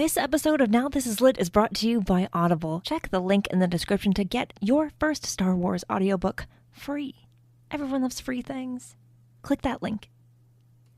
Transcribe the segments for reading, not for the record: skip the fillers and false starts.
This episode of Now This Is Lit is brought to you by Audible. Check the link in the description to get your first Star Wars audiobook free. Everyone loves free things. Click that link.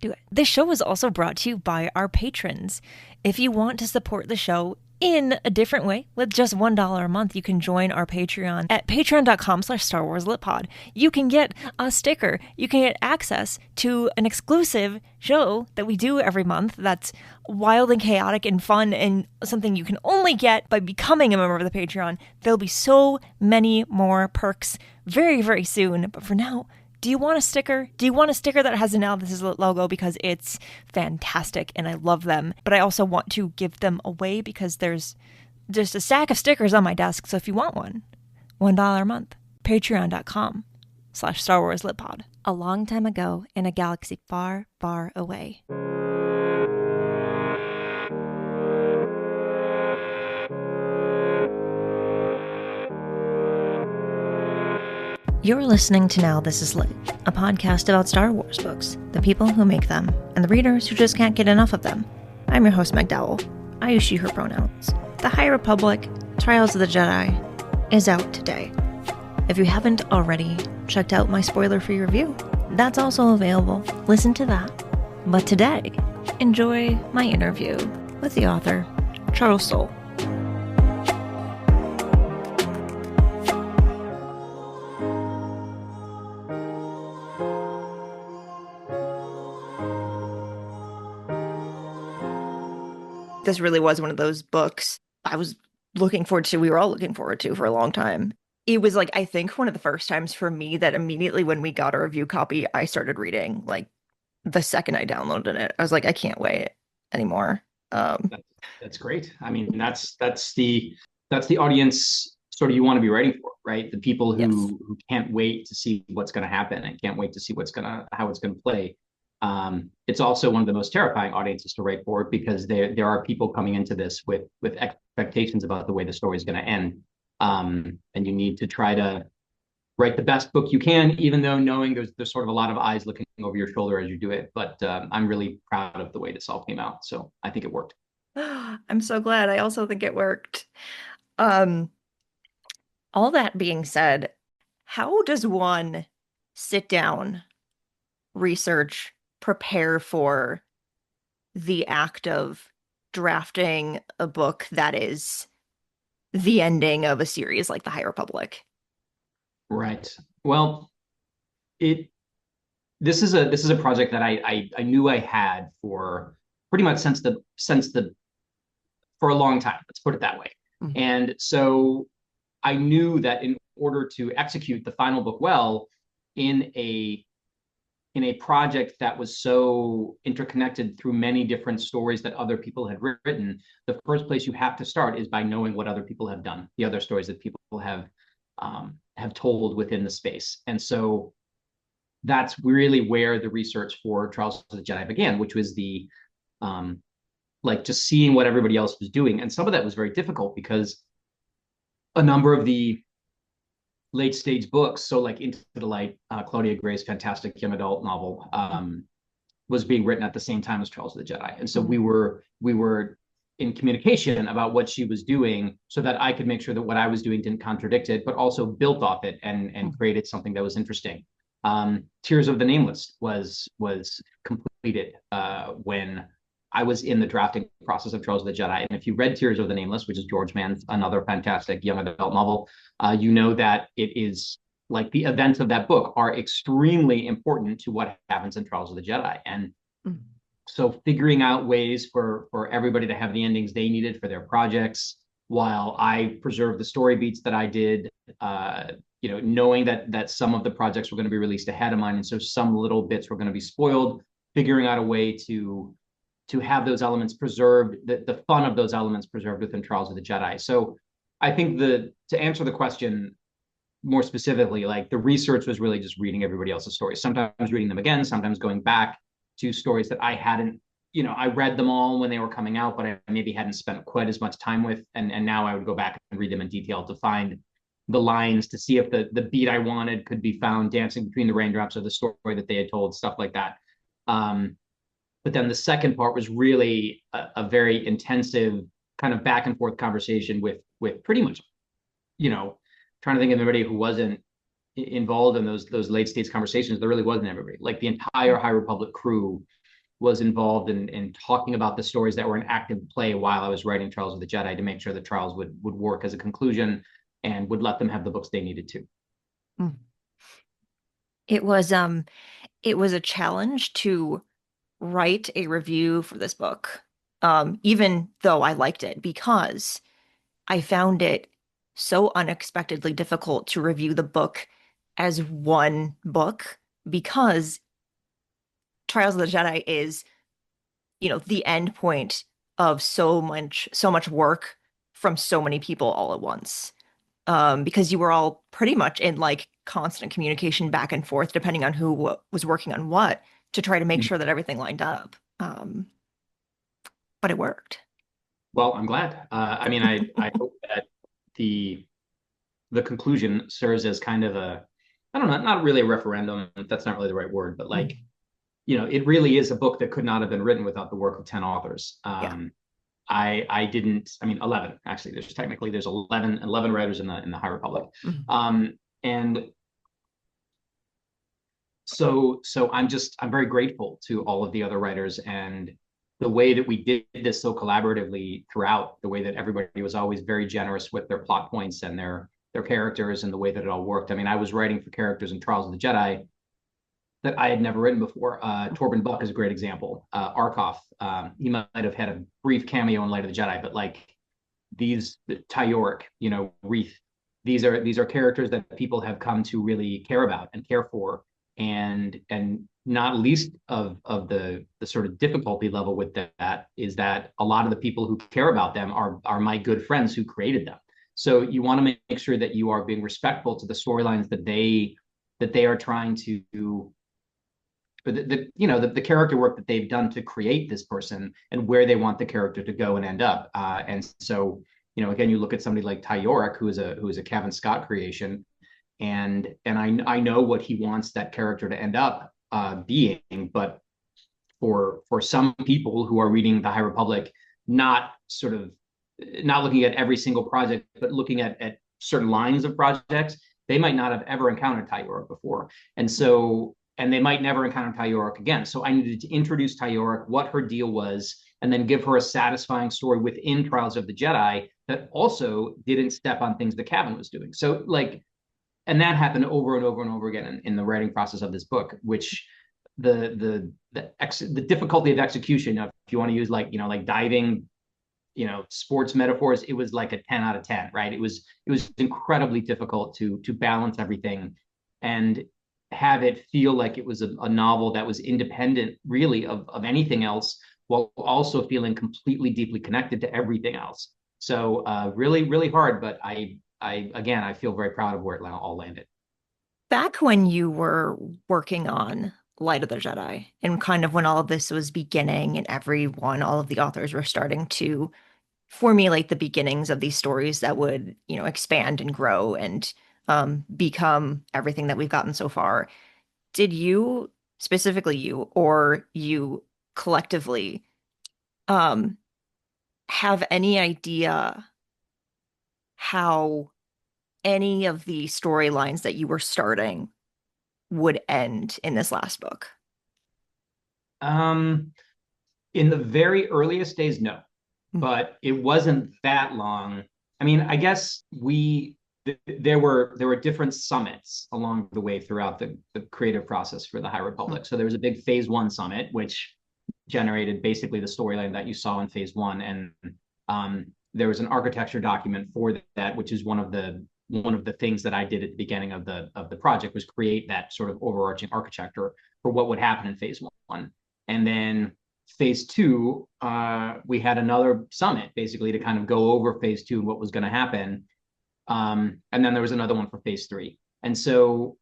Do it. This show is also brought to you by our patrons. If you want to support the show in a different way, with just $1 a month, you can join our Patreon at patreon.com/StarWarsLitPod. You can get a sticker. You can get access to an exclusive show that we do every month that's wild and chaotic and fun and something you can only get by becoming a member of the Patreon. There'll be so many more perks very, very soon. But for now, do you want a sticker? Do you want a sticker that has a Now This Is Lit logo? Because it's fantastic and I love them. But I also want to give them away because there's just a stack of stickers on my desk. So if you want one, $1 a month. Patreon.com/StarWarsLitPod. A long time ago in a galaxy far, far away. You're listening to Now This Is Lit, a podcast about Star Wars books, the people who make them, and the readers who just can't get enough of them. I'm your host, Meg Dowell. I use she, her pronouns. The High Republic, Trials of the Jedi, is out today. If you haven't already checked out my spoiler-free review, that's also available. Listen to that. But today, enjoy my interview with the author, Charles Soule. This really was one of those books I was looking forward to. We were all looking forward to for a long time. It was like, I think one of the first times for me that immediately when we got a review copy, I started reading. Like the second I downloaded it, I was like, I can't wait anymore. That's great. I mean, that's the audience sort of you want to be writing for, right? The people who can't wait to see what's going to happen and can't wait to see how it's going to play. It's also one of the most terrifying audiences to write for because there are people coming into this with expectations about the way the story is going to end. And you need to try to write the best book you can, even though knowing there's sort of a lot of eyes looking over your shoulder as you do it. But I'm really proud of the way this all came out. So I think it worked. I'm so glad. I also think it worked. All that being said, how does one sit down, research, prepare for the act of drafting a book that is the ending of a series like the High Republic? Right. Well, this is a project that I knew I had for pretty much since for a long time. Let's put it that way. Mm-hmm. And so I knew that in order to execute the final book well in a project that was so interconnected through many different stories that other people had written, the first place you have to start is by knowing what other people have done, the other stories that people have told within the space. And so that's really where the research for Trials of the Jedi began, which was the just seeing what everybody else was doing. And some of that was very difficult because a number of the late stage books, so like Into the Light, Claudia Gray's fantastic young adult novel, was being written at the same time as Charles of the Jedi. And so we were in communication about what she was doing so that I could make sure that what I was doing didn't contradict it, but also built off it and created something that was interesting. Tears of the Nameless was completed when I was in the drafting process of Charles of the Jedi. And if you read Tears of the Nameless, which is George Mann's another fantastic young adult novel, you know that it is like the events of that book are extremely important to what happens in Trials of the Jedi. And so figuring out ways for everybody to have the endings they needed for their projects, while I preserved the story beats that I did, knowing that some of the projects were going to be released ahead of mine. And so some little bits were going to be spoiled, figuring out a way to have those elements preserved, the fun of those elements preserved within Trials of the Jedi. So I think to answer the question more specifically, like the research was really just reading everybody else's stories, sometimes reading them again, sometimes going back to stories that I hadn't, I read them all when they were coming out, but I maybe hadn't spent quite as much time with. And now I would go back and read them in detail to find the lines, to see if the beat I wanted could be found dancing between the raindrops of the story that they had told, stuff like that. But then the second part was really a very intensive kind of back and forth conversation with pretty much, you know, trying to think of anybody who wasn't involved in those late stage conversations. There really wasn't everybody. Like the entire High Republic crew was involved in talking about the stories that were in active play while I was writing Trials of the Jedi to make sure that Trials would work as a conclusion and would let them have the books they needed to. Mm. It was a challenge to write a review for this book, even though I liked it, because I found it so unexpectedly difficult to review the book as one book because Trials of the Jedi is, the end point of so much work from so many people all at once. Because you were all pretty much in like constant communication back and forth, depending on who was working on what, to try to make sure that everything lined up. But it worked. Well, I'm glad. I mean, I hope that the conclusion serves as kind of a, I don't know, not really a referendum. That's not really the right word, but like, it really is a book that could not have been written without the work of 10 authors. Yeah. I didn't, I mean, 11, actually, there's 11 writers in the High Republic. Mhm. And so I'm very grateful to all of the other writers and the way that we did this so collaboratively throughout, the way that everybody was always very generous with their plot points and their characters and the way that it all worked. I mean, I was writing for characters in Trials of the Jedi that I had never written before. Torben Buck is a great example. Arkoff, he might have had a brief cameo in Light of the Jedi, but like these Tyoric, Reith, these are characters that people have come to really care about and care for, and not least of the sort of difficulty level with that is that a lot of the people who care about them are my good friends who created them. So you want to make sure that you are being respectful to the storylines that they are trying to the character work that they've done to create this person and where they want the character to go and end up. And so, again, you look at somebody like Ty Yorick, who is a Kevin Scott creation, and I know what he wants that character to end up being, but for some people who are reading the High Republic, not looking at every single project, but looking at certain lines of projects, they might not have ever encountered Ty Yorick before, and they might never encounter Ty Yorick again. So I needed to introduce Ty Yorick, what her deal was, and then give her a satisfying story within Trials of the Jedi that also didn't step on things that Cavan was doing. So and that happened over and over and over again in the writing process of this book, which the difficulty of execution of, if you want to use like diving, sports metaphors, it was like a 10 out of 10, right? It was incredibly difficult to balance everything and have it feel like it was a novel that was independent really of anything else, while also feeling completely deeply connected to everything else. So really, really hard, but I feel very proud of where it all landed. Back when you were working on Light of the Jedi and kind of when all of this was beginning and all of the authors were starting to formulate the beginnings of these stories that would, expand and grow and become everything that we've gotten so far. Did you, specifically you, or you collectively, um, have any idea how any of the storylines that you were starting would end in this last book? Um, in the very earliest days, no, but it wasn't that long. I mean, I guess there were different summits along the way throughout the creative process for the High Republic. So there was a big phase 1 summit, which generated basically the storyline that you saw in phase 1. And there was an architecture document for that, which is one of the things that I did at the beginning of the project, was create that sort of overarching architecture for what would happen in phase 1. And then phase 2, we had another summit basically to kind of go over phase 2 and what was going to happen. And then there was another one for phase 3. And so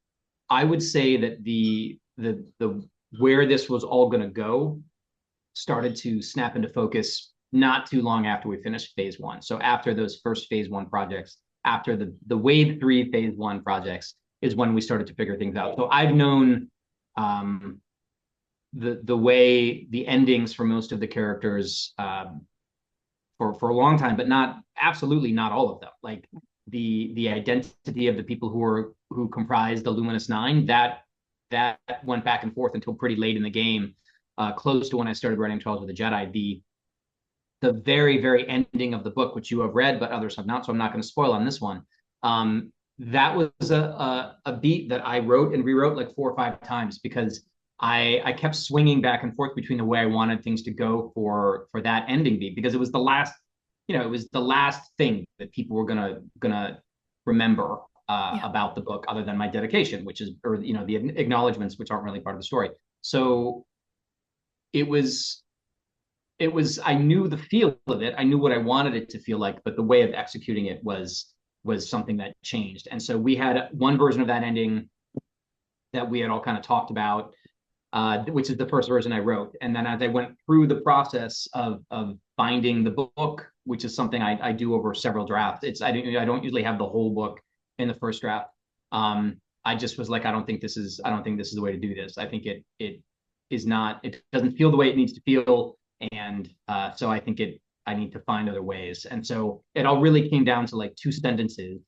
I would say that the where this was all going to go started to snap into focus not too long after we finished phase 1. So after those first phase 1 projects, after the wave 3 phase 1 projects, is when we started to figure things out. So I've known the way the endings for most of the characters for a long time, but not absolutely not all of them. Like the identity of the people who comprise the Luminous Nine, that went back and forth until pretty late in the game, close to when I started writing Trials of the Jedi. The very, very ending of the book, which you have read, but others have not, so I'm not going to spoil on this one. That was a beat that I wrote and rewrote like 4 or 5 times because I kept swinging back and forth between the way I wanted things to go for that ending beat, because it was the last, it was the last thing that people were gonna remember about the book, other than my dedication, which is, or the acknowledgments, which aren't really part of the story. So it was I knew the feel of it, I knew what I wanted it to feel like, but the way of executing it was something that changed. And so we had one version of that ending that we had all kind of talked about, which is the first version I wrote. And then as I went through the process of binding the book, which is something I do over several drafts, I don't usually have the whole book in the first draft. I just was like, I don't think this is the way to do this. I think it is not, it doesn't feel the way it needs to feel. And so I think I need to find other ways. And so it all really came down to like 2 sentences,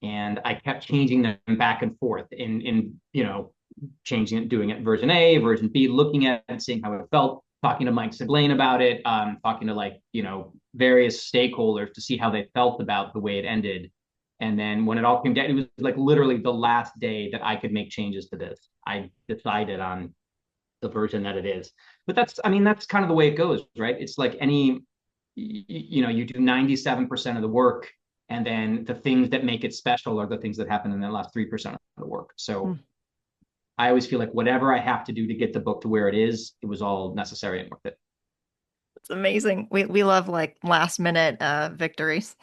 and I kept changing them back and forth in changing it, doing it version A, version B, looking at it, seeing how it felt, talking to Mike Siblane about it, talking to various stakeholders to see how they felt about the way it ended. And then when it all came down, it was like literally the last day that I could make changes to this, I decided on the version that it is. But that's kind of the way it goes, right? It's like you do 97% of the work, and then the things that make it special are the things that happen in the last 3% of the work. So I always feel like whatever I have to do to get the book to where it is, it was all necessary and worth it. It's amazing. We love like last minute victories.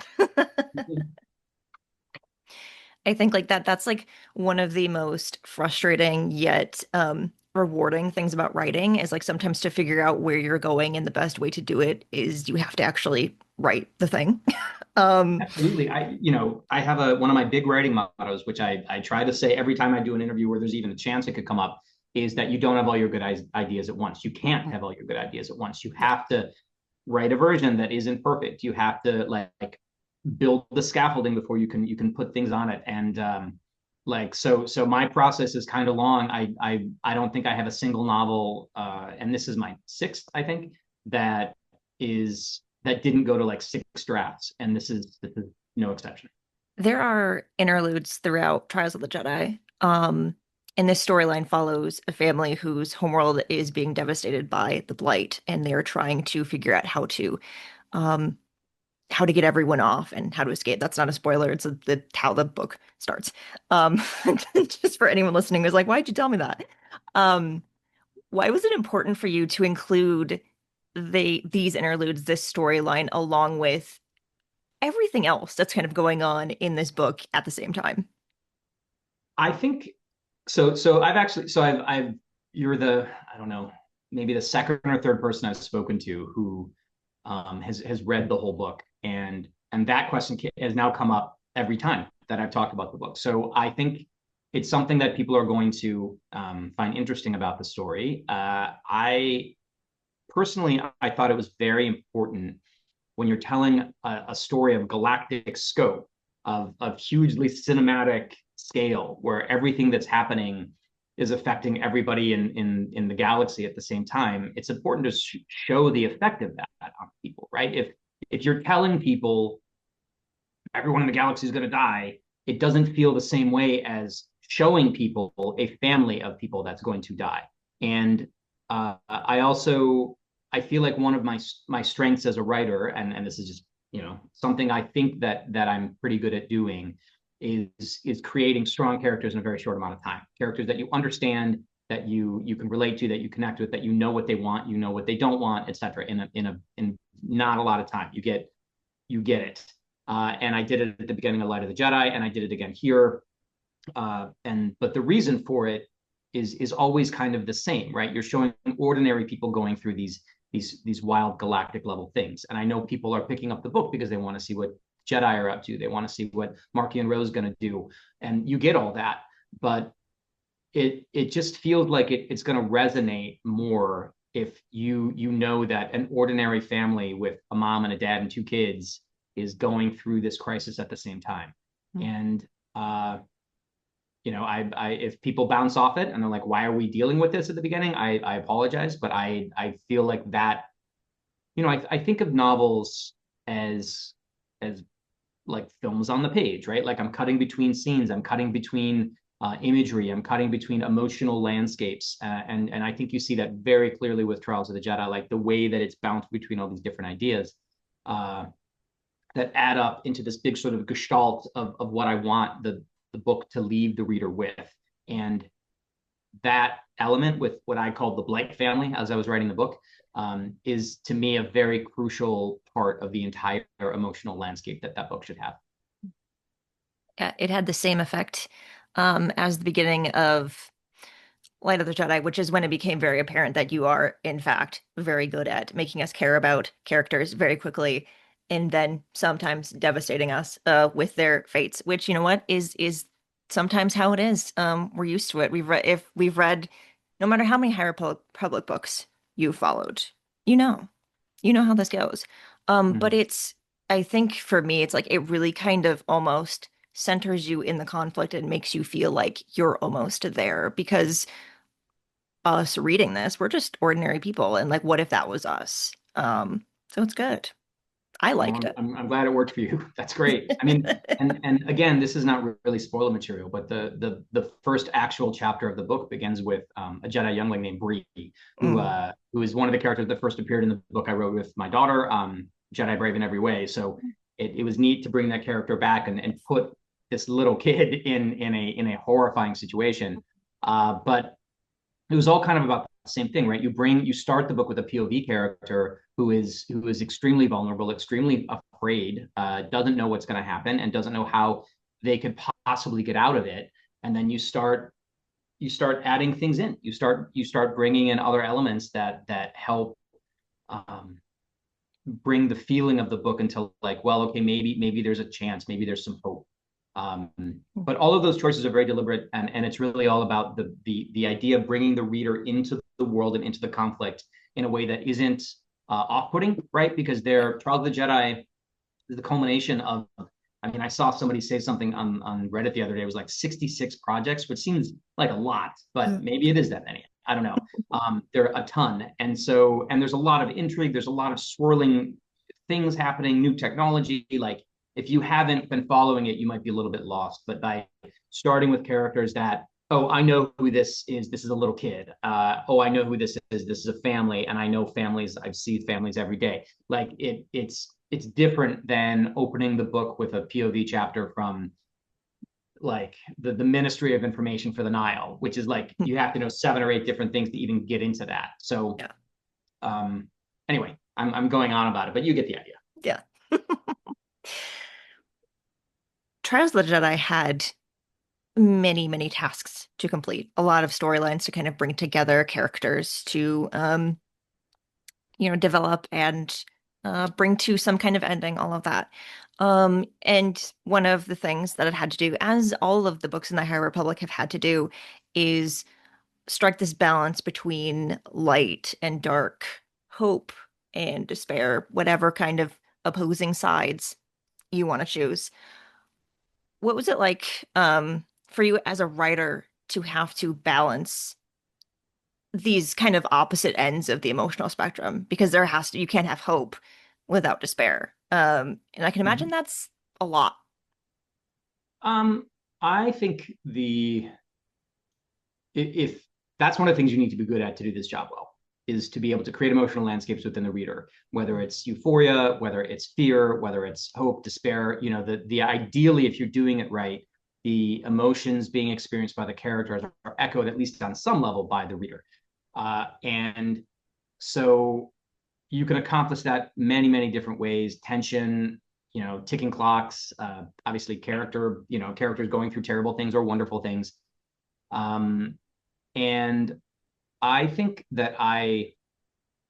I think like that's like one of the most frustrating yet rewarding things about writing, is like sometimes to figure out where you're going, and the best way to do it is you have to actually write the thing. Absolutely. I have one of my big writing mottos, which I try to say every time I do an interview where there's even a chance it could come up, is that you don't have all your good ideas at once. You can't have all your good ideas at once. You have to write a version that isn't perfect. You have to like build the scaffolding before you can put things on it. And so my process is kind of long. I don't think I have a single novel, and this is my 6th, I think, that didn't go to like 6 drafts, and this is no exception. There are interludes throughout Trials of the Jedi. And this storyline follows a family whose homeworld is being devastated by the Blight, and they're trying to figure out um, how to get everyone off and how to escape. That's not a spoiler. It's how the book starts. Um, just for anyone listening who's like, why'd you tell me that? Um, why was it important for you to include these interludes, this storyline, along with everything else that's kind of going on in this book at the same time? I think so. So I've you're the, I don't know, maybe the second or third person I've spoken to who has read the whole book, and that question has now come up every time that I've talked about the book. So I think it's something that people are going to find interesting about the story. I personally, I thought it was very important when you're telling a story of galactic scope, of hugely cinematic scale, where everything that's happening is affecting everybody in the galaxy at the same time. It's important to show the effect of that on people, right? If you're telling people everyone in the galaxy is going to die, it doesn't feel the same way as showing people a family of people that's going to die. And I feel like one of my strengths as a writer, and this is just something I think that I'm pretty good at doing, is creating strong characters in a very short amount of time. Characters that you understand, that you can relate to, that you connect with, that you know what they want, you know what they don't want, etc. In not a lot of time. You get it. And I did it at the beginning of Light of the Jedi, and I did it again here. But the reason for it is always kind of the same, right? You're showing ordinary people going through these wild galactic level things. And I know people are picking up the book because they want to see what Jedi are up to. They want to see what Marky and Rose going to do. And you get all that. But it just feels like it's going to resonate more if you know that an ordinary family with a mom and a dad and two kids is going through this crisis at the same time. Mm. And I if people bounce off it and they're like, why are we dealing with this at the beginning? I apologize, but I feel like that, I think of novels as like films on the page, right? Like I'm cutting between scenes, I'm cutting between imagery, I'm cutting between emotional landscapes, and I think you see that very clearly with Trials of the Jedi, like the way that it's bounced between all these different ideas uh, that add up into this big sort of gestalt of what I want the book to leave the reader with, and that element with what I called the Blight family as I was writing the book is to me a very crucial part of the entire emotional landscape that book should have. Yeah, it had the same effect as the beginning of Light of the Jedi, which is when it became very apparent that you are, in fact, very good at making us care about characters very quickly, and then sometimes devastating us with their fates. Which, you know what, is sometimes how it is. We're used to it. We've read, no matter how many High Republic books you followed, you know, you know how this goes. But Mm-hmm. I think for me, it's like it really kind of almost centers you in the conflict and makes you feel like you're almost there because us reading this, we're just ordinary people. And like, what if that was us? So it's good. I Well, liked I'm, it. I'm I'm glad it worked for you. That's great. I mean, and again, this is not really spoiler material, but the first actual chapter of the book begins with a Jedi youngling named Bree, Mm. who is one of the characters that first appeared in the book I wrote with my daughter, Jedi Brave in every way. So it was neat to bring that character back and put this little kid in a horrifying situation. But it was all kind of about the same thing, right? You start the book with a POV character who is extremely vulnerable, extremely afraid, doesn't know what's going to happen, and doesn't know how they could possibly get out of it. And then you start adding things in. You start bringing in other elements that help um, bring the feeling of the book until like, well, okay, maybe there's a chance, maybe there's some hope. Um, but all of those choices are very deliberate, and it's really all about the idea of bringing the reader into the world and into the conflict in a way that isn't off-putting, right? Because their Trials of the Jedi is the culmination of. I mean, I saw somebody say something on Reddit the other day. It was like 66 projects, which seems like a lot, but maybe it is that many. I don't know. There are a ton, and there's a lot of intrigue. There's a lot of swirling things happening, new technology. Like if you haven't been following it, you might be a little bit lost. But by starting with characters that, oh, I know who this is. This is a little kid. Oh, I know who this is. This is a family, and I know families. I've seen families every day. Like it's different than opening the book with a POV chapter from like the Ministry of Information for the Nile, which is like you have to know 7 or 8 different things to even get into that. So Yeah. um, anyway, I'm going on about it, but you get the idea. Yeah. Trials of the Jedi had many, many tasks to complete, a lot of storylines to kind of bring together, characters to develop and bring to some kind of ending, all of that. And one of the things that it had to do, as all of the books in the High Republic have had to do, is strike this balance between light and dark, hope and despair, whatever kind of opposing sides you want to choose. What was it like for you as a writer to have to balance these kind of opposite ends of the emotional spectrum? Because you can't have hope without despair. And I can imagine Mhm. that's a lot. Um, I think the if that's one of the things you need to be good at to do this job well is to be able to create emotional landscapes within the reader, whether it's euphoria, whether it's fear, whether it's hope, despair. The ideally, if you're doing it right, the emotions being experienced by the characters are echoed at least on some level by the reader, and so you can accomplish that many different ways. Tension, ticking clocks, obviously characters going through terrible things or wonderful things. um, and I think that I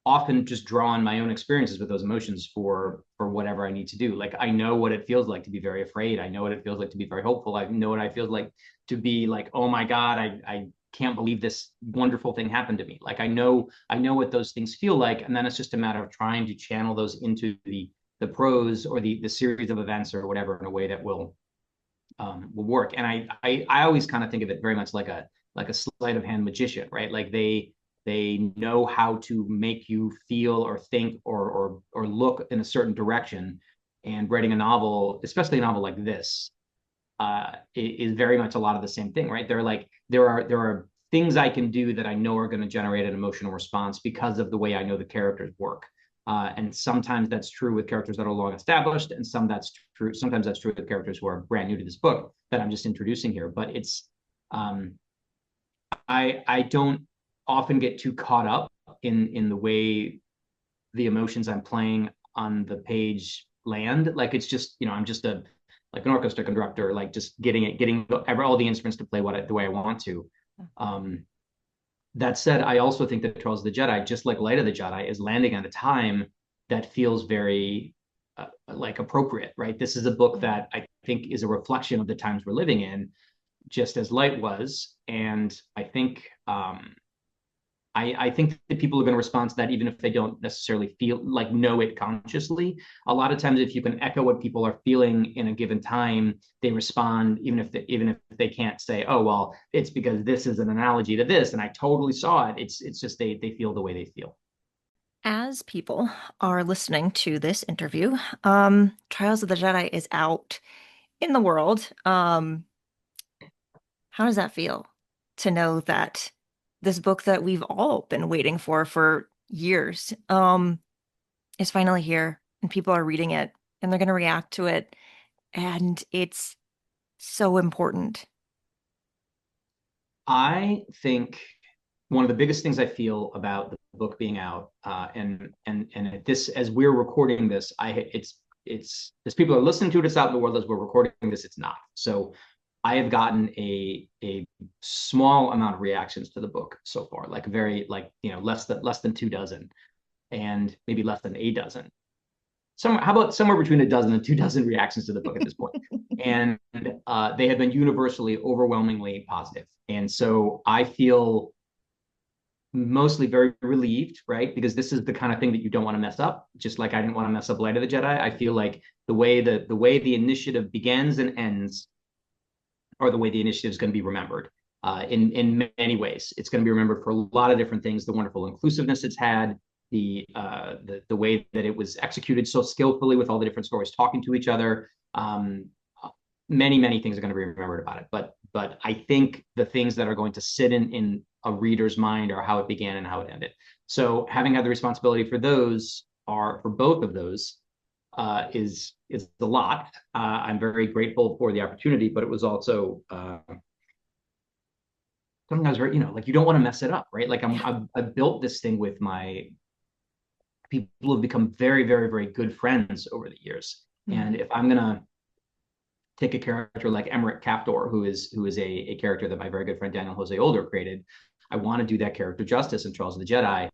often just draw on my own experiences with those emotions for whatever I need to do. Like I know what it feels like to be very afraid. I know what it feels like to be very hopeful. I know what it feels like to be like, oh my God, I can't believe this wonderful thing happened to me. Like I know what those things feel like, and then it's just a matter of trying to channel those into the prose or the series of events or whatever in a way that will work. And I always kind of think of it very much like a sleight of hand magician, right? Like they know how to make you feel or think or look in a certain direction. And writing a novel, especially a novel like this, is very much a lot of the same thing, right? There are things I can do that I know are going to generate an emotional response because of the way I know the characters work. And sometimes that's true with characters that are long established, and sometimes that's true with characters who are brand new to this book that I'm just introducing here. But it's I don't often get too caught up in the way the emotions I'm playing on the page land. Like it's just, I'm just like an orchestra conductor, like just getting all the instruments to play the way I want to. That said, I also think that Charles the Jedi, just like Light of the Jedi, is landing at a time that feels very like appropriate, right? This is a book that I think is a reflection of the times we're living in, just as Light was. And I think I think that people are going to respond to that even if they don't necessarily feel like know it consciously. A lot of times, if you can echo what people are feeling in a given time, they respond even if they can't say, "Oh, well, it's because this is an analogy to this," and I totally saw it. It's just they feel the way they feel. As people are listening to this interview, Trials of the Jedi is out in the world. How does that feel to know that this book that we've all been waiting for years, is finally here and people are reading it and they're going to react to it, and it's so important. I think one of the biggest things I feel about the book being out, and this as we're recording this, it's as people are listening to it, it's out in the world. As we're recording this, it's not. So I have gotten a small amount of reactions to the book so far, like very less than 2 dozen, and maybe less than a dozen. How about somewhere between a dozen and 2 dozen reactions to the book at this point? And they have been universally overwhelmingly positive. And so I feel mostly very relieved, right? Because this is the kind of thing that you don't want to mess up. Just like I didn't want to mess up Light of the Jedi. I feel like the way the initiative begins and ends, or the way the initiative is going to be remembered. In many ways, it's going to be remembered for a lot of different things. The wonderful inclusiveness it's had, the way that it was executed so skillfully with all the different stories talking to each other. Many things are going to be remembered about it. But I think the things that are going to sit in a reader's mind are how it began and how it ended. So having had the responsibility for both of those is a lot. I'm very grateful for the opportunity, but it was also something I was very, like you don't want to mess it up, right? Like I've built this thing with my people who have become very, very, very good friends over the years. Mm-hmm. And if I'm gonna take a character like Emmerich Captor, who is a character that my very good friend Daniel Jose Older created, I want to do that character justice in Charles of the Jedi,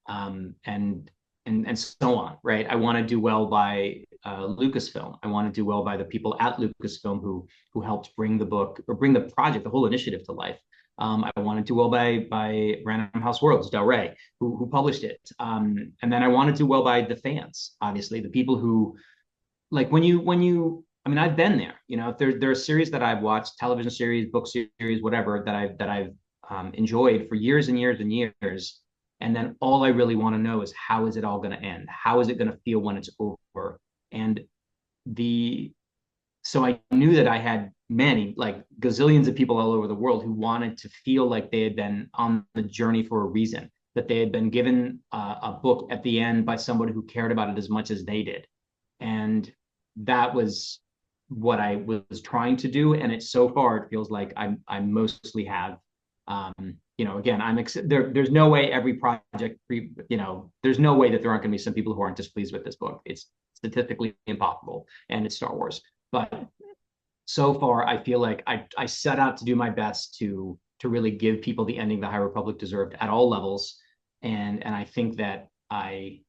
and so on, right? I want to do well by Lucasfilm. I want to do well by the people at Lucasfilm who helped bring the book or bring the project, the whole initiative to life. I want to do well by Random House Worlds, Del Rey, who published it, and then I want to do well by the fans, obviously, the people who, like when you. I mean, I've been there. If there are series that I've watched, television series, book series, whatever that I've enjoyed for years and years and years. And then all I really want to know is, how is it all going to end? How is it going to feel when it's over? And so I knew that I had many, like gazillions of people all over the world who wanted to feel like they had been on the journey for a reason, that they had been given a book at the end by somebody who cared about it as much as they did. And that was what I was trying to do. And so far, it feels like I mostly have. Again, there's no way every project, there's no way that there aren't going to be some people who aren't displeased with this book. It's statistically impossible, and it's Star Wars. But so far, I feel like I set out to do my best to really give people the ending the High Republic deserved at all levels, and I think that I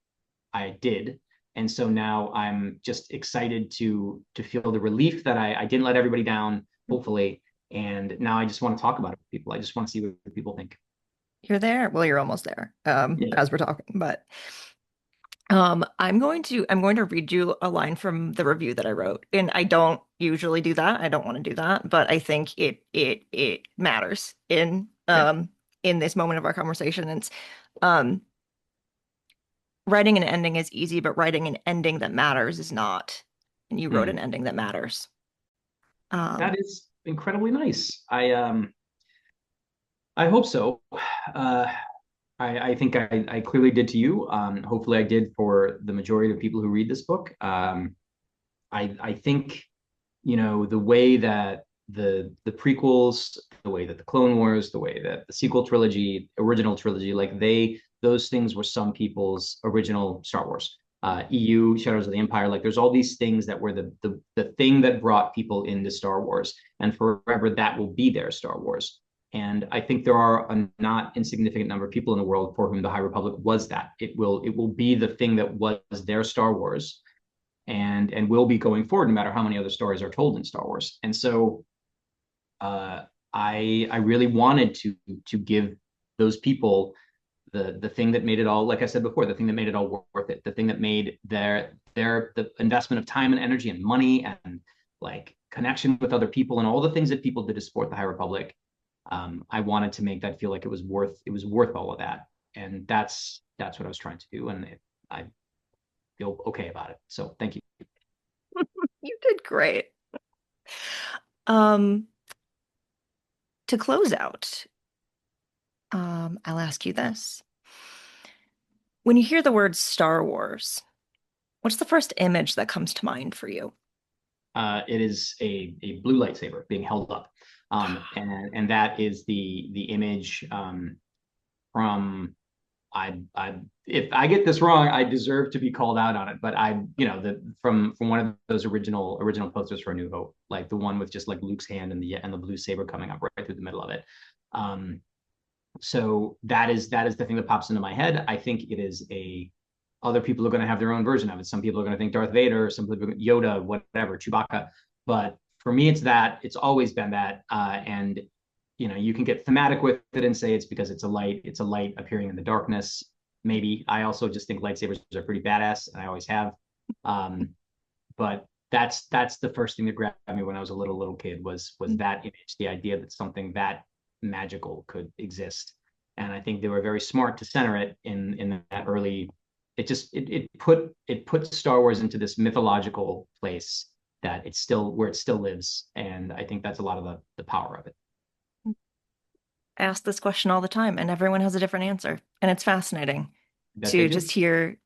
did. And so now I'm just excited to feel the relief that I didn't let everybody down, hopefully, And now I just want to talk about it with people. I just want to see what people think. You're there. Well, you're almost there, as we're talking. But I'm going to read you a line from the review that I wrote. And I don't usually do that. I don't want to do that, but I think it matters in this moment of our conversation. And it's writing an ending is easy, but writing an ending that matters is not. And you wrote an ending that matters. That is incredibly nice. I hope so. I think I clearly did to you. Hopefully I did for the majority of people who read this book. I think, the way that the prequels, the way that the Clone Wars, the way that the sequel trilogy, original trilogy, like those things were some people's original Star Wars. EU, Shadows of the Empire, like there's all these things that were the thing that brought people into Star Wars, and forever that will be their Star Wars. And I think there are a not insignificant number of people in the world for whom the High Republic was that. It will be the thing that was their Star Wars, and will be going forward, no matter how many other stories are told in Star Wars. And so, I really wanted to give those people the thing that made it all, like I said before, the thing that made it all worth it, the thing that made the investment of time and energy and money and like connection with other people and all the things that people did to support the High Republic. I wanted to make that feel like it was worth all of that, and that's what I was trying to do, and I feel okay about it. So thank you. You did great. To close out, I'll ask you this. When you hear the word Star Wars, what's the first image that comes to mind for you? It is a blue lightsaber being held up. And that is the image from if I get this wrong, I deserve to be called out on it. But from one of those original posters for A New Hope, like the one with just like Luke's hand and the blue saber coming up right through the middle of it. So that is the thing that pops into my head. I think it is other people are going to have their own version of it. Some people are going to think Darth Vader, some people Yoda, whatever, Chewbacca. But for me, it's that. It's always been that. And you can get thematic with it and say it's because it's a light appearing in the darkness. Maybe. I also just think lightsabers are pretty badass, and I always have. But that's the first thing that grabbed me when I was a little kid was that image, the idea that something that magical could exist. And I think they were very smart to center it in that early. It put Star Wars into this mythological place that where it still lives, and I think that's a lot of the power of it. I ask this question all the time, and everyone has a different answer, and it's fascinating to just hear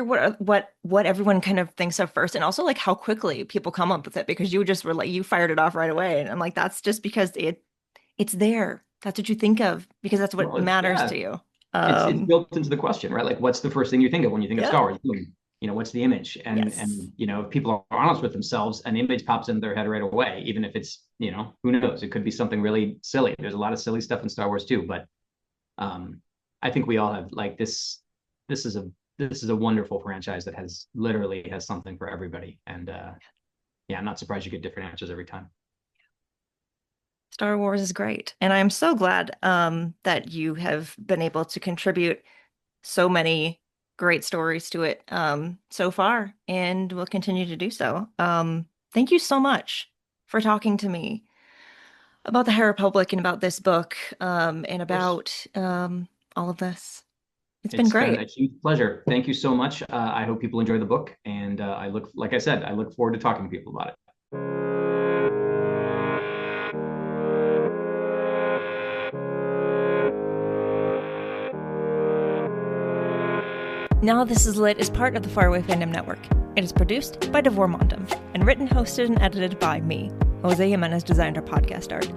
what everyone kind of thinks of first, and also like how quickly people come up with it, because you just were like, you fired it off right away, and I'm like, that's just because it's there. That's what you think of because that's what matters to you. It's built into the question, right? Like, what's the first thing you think of when you think of Star Wars? What's the image? And if people are honest with themselves, an image pops into their head right away, even if it's, who knows? It could be something really silly. There's a lot of silly stuff in Star Wars too, but I think we all have like this. This is a wonderful franchise that literally has something for everybody, and I'm not surprised you get different answers every time. Star Wars is great, and I'm so glad that you have been able to contribute so many great stories to it so far, and will continue to do so. Thank you so much for talking to me about the High Republic and about this book and about all of this. It's been great. Been a huge pleasure. Thank you so much. I hope people enjoy the book, and like I said, I look forward to talking to people about it. Now This Is Lit is part of the Faraway Fandom Network. It is produced by Devor Montum and written, hosted, and edited by me. Jose Jimenez designed our podcast art.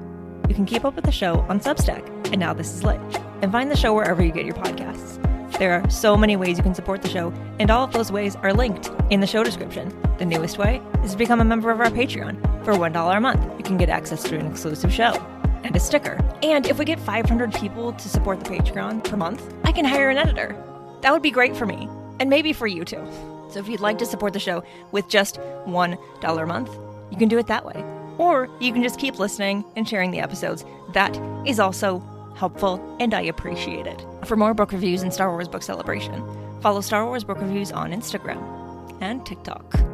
You can keep up with the show on Substack at Now This Is Lit, and find the show wherever you get your podcasts. There are so many ways you can support the show, and all of those ways are linked in the show description. The newest way is to become a member of our Patreon. For $1 a month, you can get access to an exclusive show and a sticker. And if we get 500 people to support the Patreon per month, I can hire an editor. That would be great for me, and maybe for you too. So if you'd like to support the show with just $1 a month, you can do it that way. Or you can just keep listening and sharing the episodes. That is also helpful, and I appreciate it. For more book reviews and Star Wars Book Celebration, follow Star Wars Book Reviews on Instagram and TikTok.